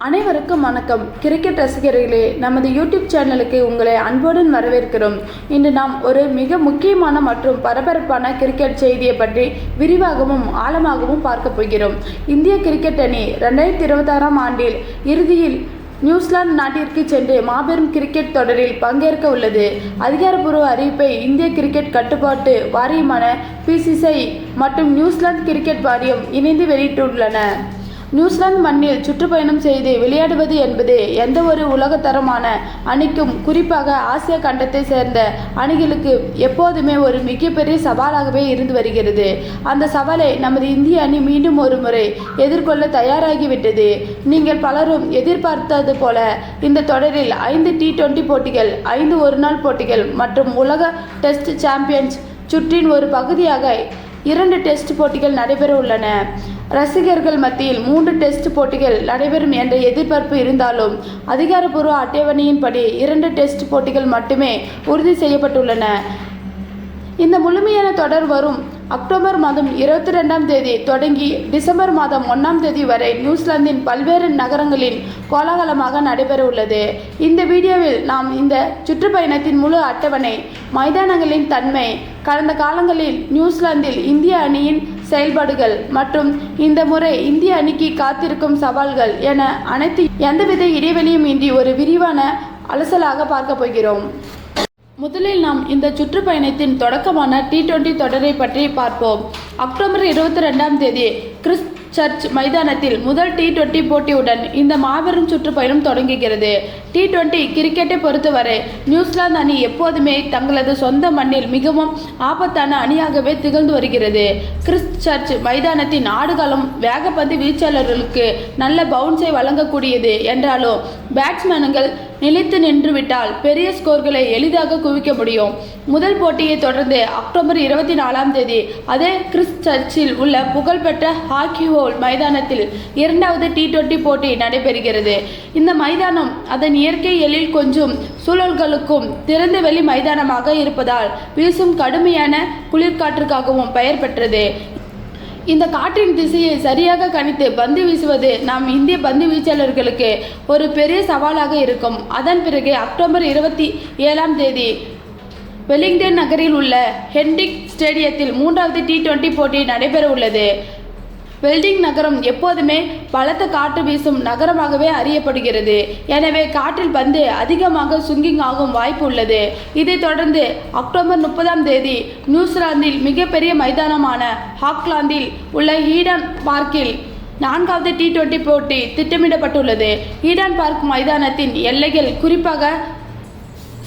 அனைவருக்கும் வணக்கம். கிரிக்கெட் ரசிகர்களே, நமது யூடியூப் சேனலுக்கு உங்களை அன்புடன் வரவேற்கிறோம். இன்று நாம் ஒரு மிக முக்கியமான மற்றும் பரபரப்பான கிரிக்கெட் செய்தியை பற்றி விரிவாகவும் ஆழமாகவும் பார்க்க போகிறோம். இந்திய கிரிக்கெட் அணி 2026ஆம் ஆண்டில் இறுதியில் நியூசிலாந்து நாட்டிற்கு சென்று மாபெரும் கிரிக்கெட் தொடரில் பங்கேற்க உள்ளது. அதிகாரப்பூர்வ அறிவிப்பை இந்திய கிரிக்கெட் கட்டுப்பாட்டு வாரியமான PCCI மற்றும் நியூசிலாந்து கிரிக்கெட் வாரியம் இணைந்து வெளியிட்டுள்ளன. நியூசிலாந்து மண்ணில் சுற்றுப்பயணம் செய்து விளையாடுவது என்பது எந்த ஒரு உலகத்தரமான அணிக்கும், குறிப்பாக ஆசிய கண்டத்தை சேர்ந்த அணிகளுக்கு எப்போதுமே ஒரு மிகப்பெரிய சவாலாகவே இருந்து வருகிறது. அந்த சவாலை நமது இந்திய அணி மீண்டும் ஒரு முறை எதிர்கொள்ள தயாராகிவிட்டது. நீங்கள் பலரும் எதிர்பார்த்தது போல இந்த தொடரில் 5 T20 போட்டிகள், 5 ஒருநாள் போட்டிகள் மற்றும் உலக டெஸ்ட் சாம்பியன்ஸ் சுற்றின் ஒரு பகுதியாக 2 டெஸ்ட் போட்டிகள் நடைபெற உள்ளன. ரசிகர்கள் மத்தியில் 3 டெஸ்ட் போட்டிகள் நடைபெறும் என்ற எதிர்பார்ப்பு இருந்தாலும் அதிகாரப்பூர்வ அட்டவணையின்படி 2 டெஸ்ட் போட்டிகள் மட்டுமே உறுதி செய்யப்பட்டுள்ளன. இந்த முழுமையான தொடர் வரும் அக்டோபர் மாதம் 22ஆம் தேதி தொடங்கி டிசம்பர் மாதம் 1ஆம் தேதி வரை நியூசிலாந்தின் பல்வேறு நகரங்களில் கோலாகலமாக நடைபெற உள்ளது. இந்த வீடியோவில் நாம் இந்த சுற்றுப்பயணத்தின் முழு அட்டவணை, மைதானங்களின் தன்மை, கடந்த காலங்களில் நியூசிலாந்தில் இந்திய அணியின் செயல்பாடுகள் மற்றும் இந்த முறை இந்திய அணிக்கு காத்திருக்கும் சவால்கள் என அனைத்து எந்தவித இடைவெளியும் இன்றி ஒரு விரிவான அலசலாக பார்க்க போகிறோம். முதலில் நாம் இந்த சுற்றுப்பயணத்தின் தொடக்கமான T20 தொடரை பற்றி பார்ப்போம். அக்டோபர் 22ஆம் தேதி கிறிஸ்ட் சர்ச் மைதானத்தில் முதல் T20 போட்டியுடன் இந்த மாபெரும் சுற்றுப்பயணம் தொடங்குகிறது. T20 கிரிக்கெட்டை பொறுத்தவரை நியூசிலாந்து அணி எப்போதுமே தங்களது சொந்த மண்ணில் மிகவும் ஆபத்தான அணியாகவே திகழ்ந்து வருகிறது. கிறிஸ்ட் சர்ச் மைதானத்தின் ஆடுகளம் வேகப்பந்து வீச்சாளர்களுக்கு நல்ல பவுன்ஸை வழங்கக்கூடியது என்றாலும் பேட்ஸ்மேன்கள் நிலைத்து நின்றுவிட்டால் பெரிய ஸ்கோர்களை எளிதாக குவிக்க முடியும். முதல் போட்டியை தொடர்ந்து அக்டோபர் 24ஆம் தேதி அதே கிறிஸ்ட் சர்ச்சில் உள்ள புகழ்பெற்ற ஹாக்கி ஹோல் மைதானத்தில் 2வது T20 போட்டி நடைபெறுகிறது. இந்த மைதானம் அதன் இயற்கை எழில் கொஞ்சம் சூழல்களுக்கும் திறந்த வெளி மைதானமாக இருப்பதால் வீசும் கடுமையான குளிர்காற்றுக்காகவும் பெயர் பெற்றது. இந்த காற்றின் திசையை சரியாக கணித்து பந்து வீசுவது நாம் இந்திய பந்து வீச்சாளர்களுக்கு ஒரு பெரிய சவாலாக இருக்கும். அதன் பிறகு அக்டோபர் 27ஆம் தேதி வெலிங்டன் நகரில் உள்ள ஹென்டிக் ஸ்டேடியத்தில் 3வது T20 போட்டி நடைபெற உள்ளது. வெல்டிங் நகரம் எப்போதுமே பலத்த காற்று வீசும் நகரமாகவே அறியப்படுகிறது. எனவே காற்றில் பந்து அதிகமாக சுங்கிங் ஆகும் வாய்ப்பு உள்ளது. இதைத் தொடர்ந்து அக்டோபர் 30ஆம் தேதி நியூசிலாந்தில் மிகப்பெரிய மைதானமான ஆக்லாந்தில் உள்ள ஈடன் பார்க்கில் 4வது T20 போட்டி திட்டமிடப்பட்டுள்ளது. ஈடன் பார்க் மைதானத்தின் எல்லைகள், குறிப்பாக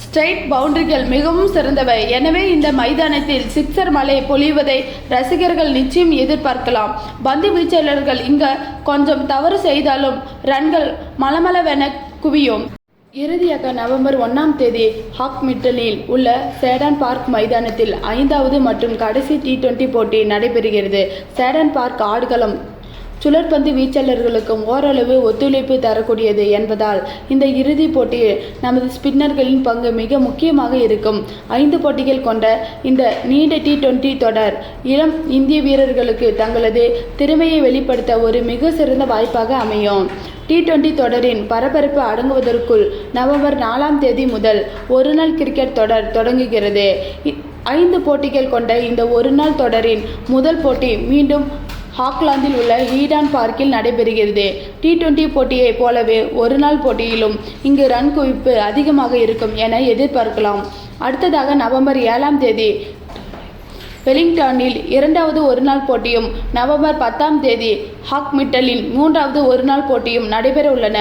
ஸ்ட்ரைட் பவுண்டரிகள் மிகவும் சிறந்தவை. எனவே இந்த மைதானத்தில் சிக்ஸர் மழை பொழிவதை ரசிகர்கள் நிச்சயம் எதிர்பார்க்கலாம். பந்து வீச்சாளர்கள் இங்கு கொஞ்சம் தவறு செய்தாலும் ரன்கள் மளமளவென குவியும். இறுதியாக நவம்பர் 1ஆம் தேதி ஹாக்மிட்டனில் உள்ள சேடன் பார்க் மைதானத்தில் 5வது மற்றும் கடைசி T20 போட்டி நடைபெறுகிறது. சேடன் பார்க் ஆடுகளம் சுழற்பந்து வீச்சாளர்களுக்கும் ஓரளவு ஒத்துழைப்பு தரக்கூடியது என்பதால் இந்த இறுதிப் போட்டியில் நமது ஸ்பின்னர்களின் பங்கு மிக முக்கியமாக இருக்கும். 5 போட்டிகள் கொண்ட இந்த நீண்ட T20 தொடர் இளம் இந்திய வீரர்களுக்கு தங்களது திறமையை வெளிப்படுத்த ஒரு மிக சிறந்த வாய்ப்பாக அமையும். T20 தொடரின் பரபரப்பு அடங்குவதற்குள் நவம்பர் 4ஆம் தேதி முதல் ஒருநாள் கிரிக்கெட் தொடர் தொடங்குகிறது. 5 போட்டிகள் கொண்ட இந்த ஒருநாள் தொடரின் முதல் போட்டி மீண்டும் ஆக்லாந்தில் உள்ள ஈடன் பார்க்கில் நடைபெறுகிறது. T20 போட்டியைப் போலவே ஒருநாள் போட்டியிலும் இங்கு ரன் குவிப்பு அதிகமாக இருக்கும் என எதிர்பார்க்கலாம். அடுத்ததாக நவம்பர் 7ஆம் தேதி வெலிங்டனில் 2வது ஒருநாள் போட்டியும், நவம்பர் 10ஆம் தேதி ஹாக்மிட்டலில் 3வது ஒருநாள் போட்டியும் நடைபெற உள்ளன.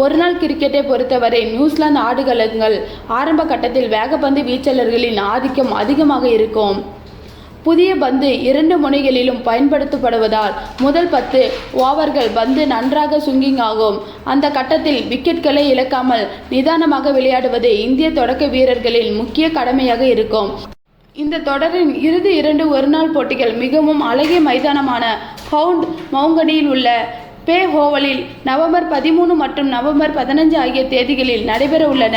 ஒருநாள் கிரிக்கெட்டை பொறுத்தவரை நியூசிலாந்து ஆடுகளங்கள் ஆரம்ப கட்டத்தில் வேகப்பந்து வீச்சாளர்களின் ஆதிக்கம் அதிகமாக இருக்கும். புதிய பந்து 2 முனைகளிலும் பயன்படுத்தப்படுவதால் முதல் 10 ஓவர்கள் பந்து நன்றாக சுங்கிங் ஆகும். அந்த கட்டத்தில் விக்கெட்களை இழக்காமல் நிதானமாக விளையாடுவது இந்திய தொடக்க வீரர்களின் முக்கிய கடமையாக இருக்கும். இந்த தொடரின் இறுதி 2 ஒருநாள் போட்டிகள் மிகவும் அழகிய மைதானமான ஹவுண்ட் மவுங்கனியில் உள்ள பே ஓவலில் நவம்பர் 13 மற்றும் நவம்பர் 15 ஆகிய தேதிகளில் நடைபெற உள்ளன.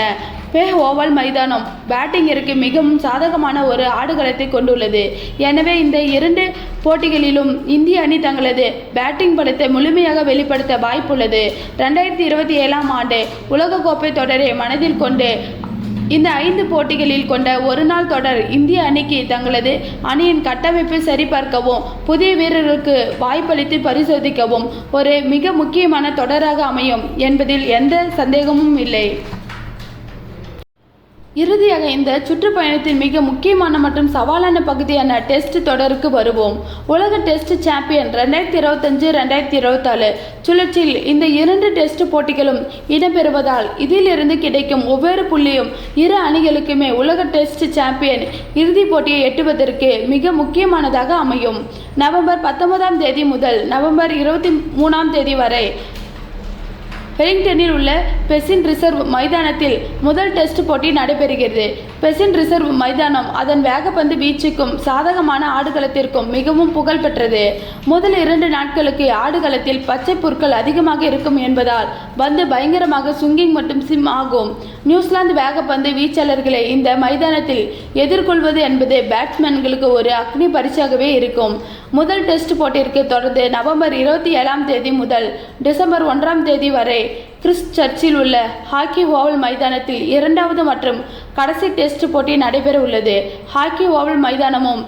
பே ஓவல் மைதானம் பேட்டிங்கிற்கு மிகவும் சாதகமான ஒரு ஆடுகளத்தை கொண்டுள்ளது. எனவே இந்த 2 போட்டிகளிலும் இந்திய அணி தங்களது பேட்டிங் பலத்தை முழுமையாக வெளிப்படுத்த வாய்ப்புள்ளது. 2027ஆம் ஆண்டு உலகக்கோப்பை தொடரை மனதில் கொண்டு இந்த 5 போட்டிகளில் கொண்ட ஒருநாள் தொடர் இந்திய அணிக்கு தங்களது அணியின் கட்டமைப்பை சரிபார்க்கவும் புதிய வீரர்களுக்கு வாய்ப்பளித்து பரிசோதிக்கவும் ஒரு மிக முக்கியமான தொடராக அமையும் என்பதில் எந்த சந்தேகமும் இல்லை. இறுதியாக இந்த சுற்றுப்பயணத்தின் மிக முக்கியமான மற்றும் சவாலான பகுதியான டெஸ்ட் தொடருக்கு வருவோம். உலக டெஸ்ட் சாம்பியன் 2025-2024 சுழற்சியில் இந்த 2 டெஸ்ட் போட்டிகளும் இடம்பெறுவதால் இதிலிருந்து கிடைக்கும் ஒவ்வொரு புள்ளியும் இரு அணிகளுக்குமே உலக டெஸ்ட் சாம்பியன் இறுதிப் போட்டியை எட்டுவதற்கு மிக முக்கியமானதாக அமையும். நவம்பர் 19ஆம் தேதி முதல் நவம்பர் 23ஆம் தேதி வரை வெலிங்டனில் உள்ள பெசின் ரிசர்வ் மைதானத்தில் முதல் டெஸ்ட் போட்டி நடைபெறுகிறது. பெசின் ரிசர்வ் மைதானம் அதன் வேகப்பந்து வீச்சுக்கும் சாதகமான ஆடுகளத்திற்கும் மிகவும் புகழ் பெற்றது. முதல் 2 நாட்களுக்கு ஆடுகளத்தில் பச்சை புற்கள் அதிகமாக இருக்கும் என்பதால் பந்து பயங்கரமாக சுங்கிங் மற்றும் சிம் ஆகும். நியூசிலாந்து வேகப்பந்து வீச்சாளர்களை இந்த மைதானத்தில் எதிர்கொள்வது என்பது பேட்ஸ்மேன்களுக்கு ஒரு அக்னி பரிசாகவே இருக்கும். முதல் டெஸ்ட் போட்டிற்கு தொடர்ந்து நவம்பர் 27ஆம் தேதி முதல் டிசம்பர் 1ஆம் தேதி வரை கிறிஸ்ட் சர்ச்சில் உள்ள ஹாக்கி ஓவல் மைதானத்தில் 2வது மற்றும் கடைசி டெஸ்ட் போட்டி நடைபெற உள்ளது. ஹாக்கி ஓவல் மைதானமும்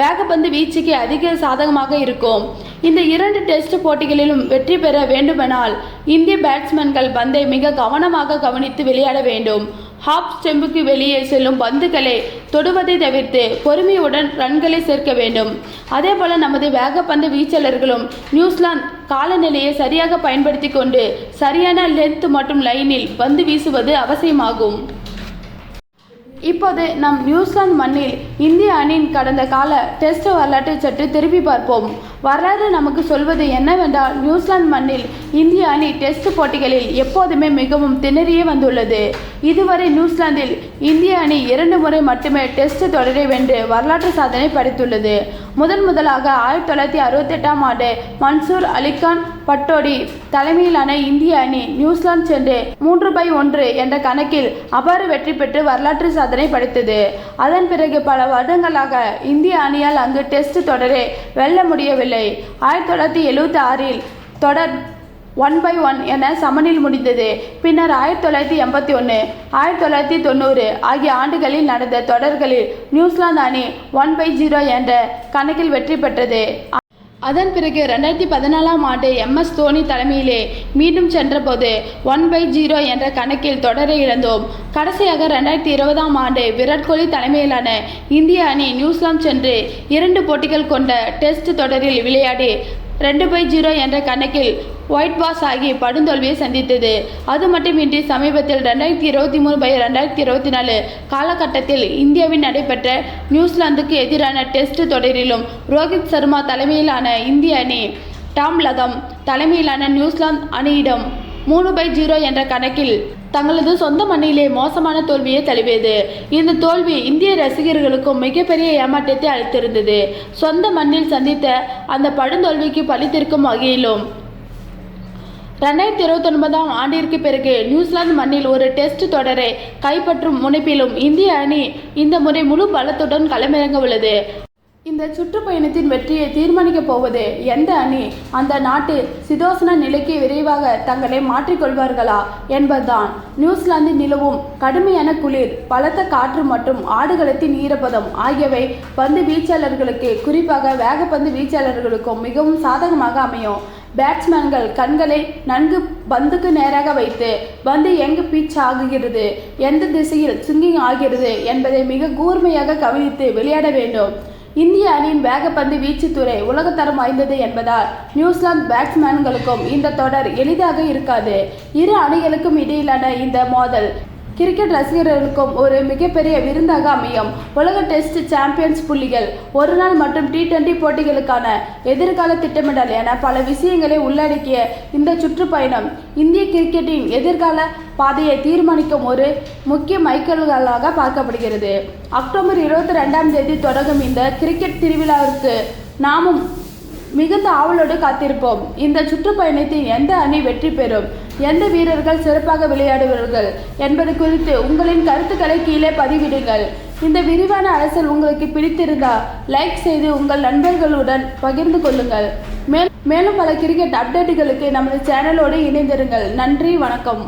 வேகப்பந்து வீச்சுக்கு அதிக சாதகமாக இருக்கும். இந்த 2 டெஸ்ட் போட்டிகளிலும் வெற்றி பெற வேண்டுமெனால் இந்திய பேட்ஸ்மேன்கள் பந்தை மிக கவனமாக கவனித்து விளையாட வேண்டும். ஹாப் ஸ்டெம்புக்கு வெளியே செல்லும் பந்துகளை தொடுவதை தவிர்த்து பொறுமையுடன் ரன்களை சேர்க்க வேண்டும். அதேபோல நமது வேகப்பந்து வீச்சாளர்களும் நியூசிலாந்து காலநிலையை சரியாக பயன்படுத்தி கொண்டு சரியான லென்த் மற்றும் லைனில் பந்து வீசுவது அவசியமாகும். இப்போது நம் நியூசிலாந்து மண்ணில் இந்திய அணியின் கடந்த கால டெஸ்ட் வரலாற்றை சற்று திருப்பி பார்ப்போம். வரலாறு நமக்கு சொல்வது என்னவென்றால் நியூசிலாந்து மண்ணில் இந்திய அணி டெஸ்ட் போட்டிகளில் எப்போதுமே மிகவும் திணறியே வந்துள்ளது. இதுவரை நியூசிலாந்தில் இந்திய அணி 2 முறை மட்டுமே டெஸ்ட் தொடரை வென்று வரலாற்று சாதனை படைத்துள்ளது. முதலாக 1968ஆம் ஆண்டு மன்சூர் அலிகான் பட்டோடி தலைமையிலான இந்திய அணி நியூசிலாந்து சென்று 3-1 என்ற கணக்கில் அபார வெற்றி பெற்று வரலாற்று சாதனை படைத்தது. அதன் பிறகு பல வருடங்களாக இந்திய அணியால் அங்கு டெஸ்ட் தொடரை வெல்ல முடியவில்லை. 1976இல் தொடர் 1-1 என சமனில் முடிந்தது. பின்னர் 1981, 1990 ஆகிய ஆண்டுகளில் நடந்த தொடர்களில் நியூசிலாந்து அணி 1-0 என்ற கணக்கில் வெற்றி பெற்றது. அதன் பிறகு 2014ஆம் ஆண்டு MS தோனி தலைமையிலே மீண்டும் சென்றபோது 1-0 என்ற கணக்கில் தொடரை இழந்தோம். கடைசியாக 2020ஆம் ஆண்டு விராட் கோலி தலைமையிலான இந்திய அணி நியூசிலாந்து சென்று 2 போட்டிகள் கொண்ட டெஸ்ட் தொடரில் விளையாடி 2-0 என்ற கணக்கில் ஒயிட் வாஷ் ஆகி படுந்தோல்வியை சந்தித்தது. அது மட்டுமின்றி சமீபத்தில் 2023-2024 காலகட்டத்தில் இந்தியாவில் நடைபெற்ற நியூசிலாந்துக்கு எதிரான டெஸ்ட் தொடரிலும் ரோஹித் சர்மா தலைமையிலான இந்திய அணி டாம் லதம் தலைமையிலான நியூசிலாந்து அணியிடம் 3-0 என்ற கணக்கில் தங்களது சொந்த மண்ணிலே மோசமான தோல்வியை தழுவியது. இந்த தோல்வி இந்திய ரசிகர்களுக்கும் மிகப்பெரிய ஏமாற்றத்தை அளித்திருந்தது. சொந்த மண்ணில் சந்தித்த அந்த படுந்தோல்விக்கு பழித்திருக்கும் வகையிலும் 2029ஆம் ஆண்டிற்கு பிறகு நியூசிலாந்து மண்ணில் ஒரு டெஸ்ட் தொடரை கைப்பற்றும் முனைப்பிலும் இந்திய அணி இந்த முறை முழு பலத்துடன் களமிறங்க உள்ளது. இந்த சுற்றுப்பயணத்தின் வெற்றியை தீர்மானிக்கப் போவது எந்த அணி, அந்த நாட்டு சீதோஷ்ண நிலைக்கு விரைவாக தங்களை மாற்றிக்கொள்வார்களா என்பதுதான். நியூசிலாந்தில் நிலவும் கடுமையான குளிர், பலத்த காற்று மற்றும் ஆடுகளத்தின் ஈரப்பதம் ஆகியவை பந்து வீச்சாளர்களுக்கு, குறிப்பாக வேகப்பந்து வீச்சாளர்களுக்கும் மிகவும் சாதகமாக அமையும். பேட்ஸ்மேன்கள் கண்களை நன்கு பந்துக்கு நேராக வைத்து பந்து எங்கு பீச் ஆகுகிறது, எந்த திசையில் ஸ்விங்கிங் ஆகிறது என்பதை மிக கூர்மையாக கவனித்து விளையாட வேண்டும். இந்திய அணியின் வேகப்பந்து வீச்சுத்துறை உலகத்தரம் வாய்ந்தது என்பதால் நியூசிலாந்து பேட்ஸ்மேன்களுக்கும் இந்த தொடர் எளிதாக இருக்காது. இரு அணிகளுக்கும் இடையிலான இந்த மோதல் கிரிக்கெட் ரசிகர்களுக்கும் ஒரு மிகப்பெரிய விருந்தாக அமையும். உலக டெஸ்ட் சாம்பியன்ஸ் புள்ளிகள், ஒருநாள் மற்றும் T20 போட்டிகளுக்கான எதிர்கால திட்டமிடல் என பல விஷயங்களை உள்ளடக்கிய இந்த சுற்றுப்பயணம் இந்திய கிரிக்கெட்டின் எதிர்கால பாதையை தீர்மானிக்கும் ஒரு முக்கிய மைல்கல்லாக பார்க்கப்படுகிறது. அக்டோபர் 22ஆம் தேதி தொடங்கும் இந்த கிரிக்கெட் திருவிழாவிற்கு நாமும் மிகுந்த ஆவலோடு காத்திருப்போம். இந்த சுற்றுப்பயணத்தில் எந்த அணி வெற்றி பெறும், எந்த வீரர்கள் சிறப்பாக விளையாடுவார்கள் என்பது குறித்து உங்களின் கருத்துக்களை கீழே பதிவிடுங்கள். இந்த விரிவான அலசல் உங்களுக்கு பிடித்திருந்தால் லைக் செய்து உங்கள் நண்பர்களுடன் பகிர்ந்து கொள்ளுங்கள். மேலும் பல கிரிக்கெட் அப்டேட்டுகளுக்கு நமது சேனலோடு இணைந்திருங்கள். நன்றி, வணக்கம்.